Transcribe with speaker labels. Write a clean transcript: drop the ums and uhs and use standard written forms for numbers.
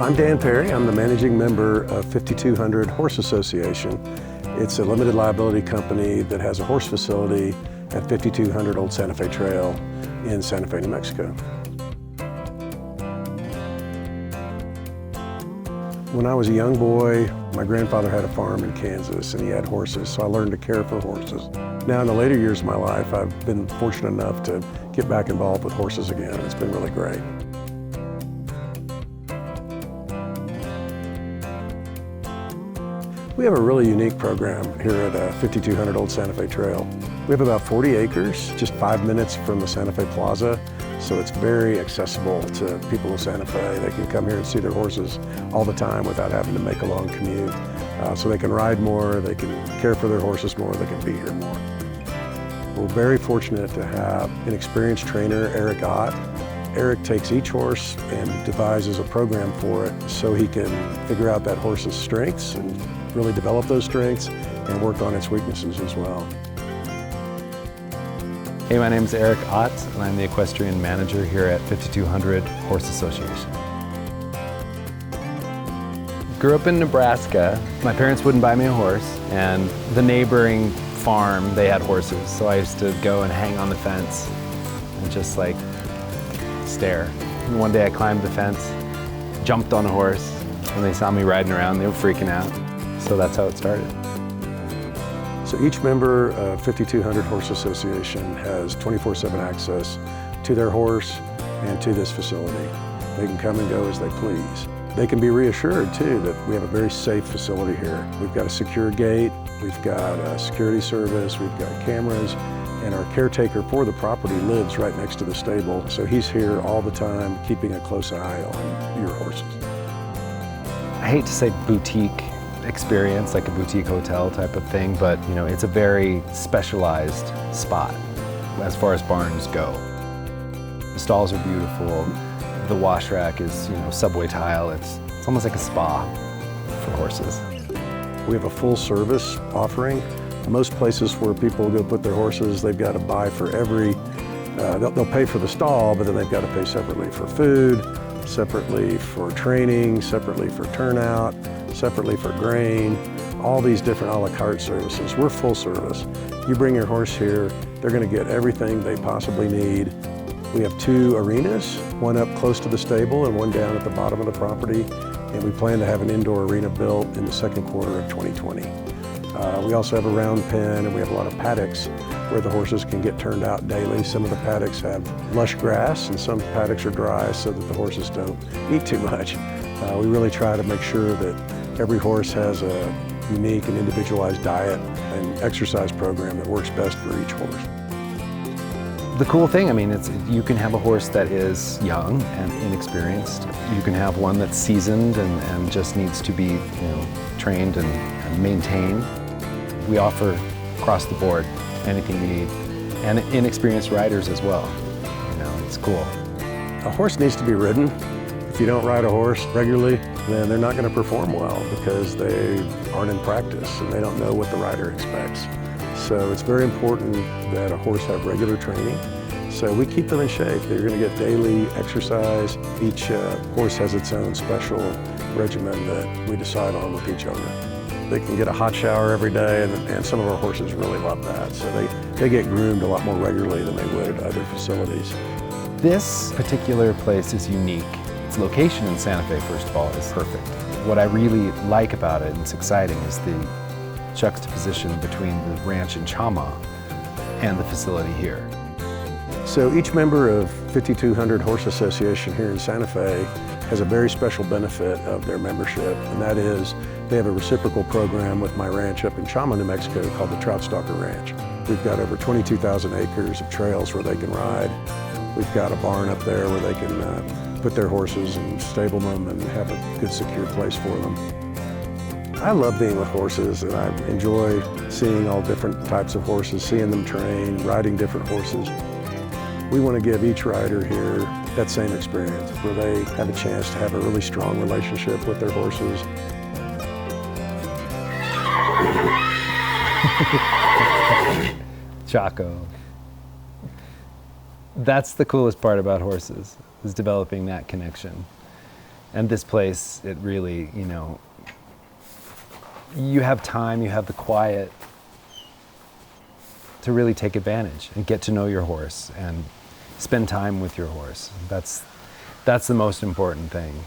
Speaker 1: So I'm Dan Perry. I'm the managing member of 5200 Horse Association. It's a limited liability company that has a horse facility at 5200 Old Santa Fe Trail in Santa Fe, New Mexico. When I was a young boy, my grandfather had a farm in Kansas and he had horses, so I learned to care for horses. Now in the later years of my life, I've been fortunate enough to get back involved with horses again. It's been really great. We have a really unique program here at 5200 Old Santa Fe Trail. We have about 40 acres, just 5 minutes from the Santa Fe Plaza, so it's very accessible to people in Santa Fe. They can come here and see their horses all the time without having to make a long commute. So they can ride more, they can care for their horses more, they can be here more. We're very fortunate to have an experienced trainer, Eric Ott. Eric takes each horse and devises a program for it so he can figure out that horse's strengths and really develop those strengths and work on its weaknesses as well.
Speaker 2: Hey, my name is Eric Ott, and I'm the equestrian manager here at 5200 Horse Association. Grew up in Nebraska. My parents wouldn't buy me a horse, and the neighboring farm, they had horses, so I used to go and hang on the fence and just like stare. And one day I climbed the fence, jumped on a horse, and they saw me riding around. They were freaking out. So that's how it started.
Speaker 1: So each member of 5200 Horse Association has 24/7 access to their horse and to this facility. They can come and go as they please. They can be reassured too that we have a very safe facility here. We've got a secure gate, we've got a security service, we've got cameras, and our caretaker for the property lives right next to the stable. So he's here all the time, keeping a close eye on your horses.
Speaker 2: I hate to say boutique experience, like a boutique hotel type of thing, but you know, it's a very specialized spot as far as barns go. The stalls are beautiful. The wash rack is, you know, subway tile. It's almost like a spa for horses.
Speaker 1: We have a full service offering. Most places where people go put their horses, they've got to buy for every, they'll pay for the stall, but then they've got to pay separately for food, separately for training, separately for turnout, separately for grain, all these different a la carte services. We're full service. You bring your horse here, they're going to get everything they possibly need. We have 2 arenas, one up close to the stable and one down at the bottom of the property, and we plan to have an indoor arena built in the second quarter of 2020. We also have a round pen, and we have a lot of paddocks where the horses can get turned out daily. Some of the paddocks have lush grass and some paddocks are dry so that the horses don't eat too much. We really try to make sure that every horse has a unique and individualized diet and exercise program that works best for each horse.
Speaker 2: The cool thing, I mean, you can have a horse that is young and inexperienced. You can have one that's seasoned and just needs to be, you know, trained and maintained. We offer across the board anything you need, and inexperienced riders as well. You know, it's cool.
Speaker 1: A horse needs to be ridden. If you don't ride a horse regularly, then they're not going to perform well because they aren't in practice and they don't know what the rider expects. So it's very important that a horse have regular training. So we keep them in shape. They're going to get daily exercise. Each horse has its own special regimen that we decide on with each owner. They can get a hot shower every day, and some of our horses really love that. So they get groomed a lot more regularly than they would at other facilities.
Speaker 2: This particular place is unique. Its location in Santa Fe, first of all, is perfect. What I really like about it, and it's exciting, is the juxtaposition between the ranch in Chama and the facility here.
Speaker 1: So each member of 5200 Horse Association here in Santa Fe has a very special benefit of their membership, and that is they have a reciprocal program with my ranch up in Chama, New Mexico called the Troutstalker Ranch. We've got over 22,000 acres of trails where they can ride. We've got a barn up there where they can put their horses and stable them and have a good secure place for them. I love being with horses, and I enjoy seeing all different types of horses, seeing them train, riding different horses. We want to give each rider here that same experience where they have a chance to have a really strong relationship with their horses.
Speaker 2: Chaco. That's the coolest part about horses, is developing that connection. And this place, it really, you have time, you have the quiet to really take advantage and get to know your horse and spend time with your horse. That's the most important thing.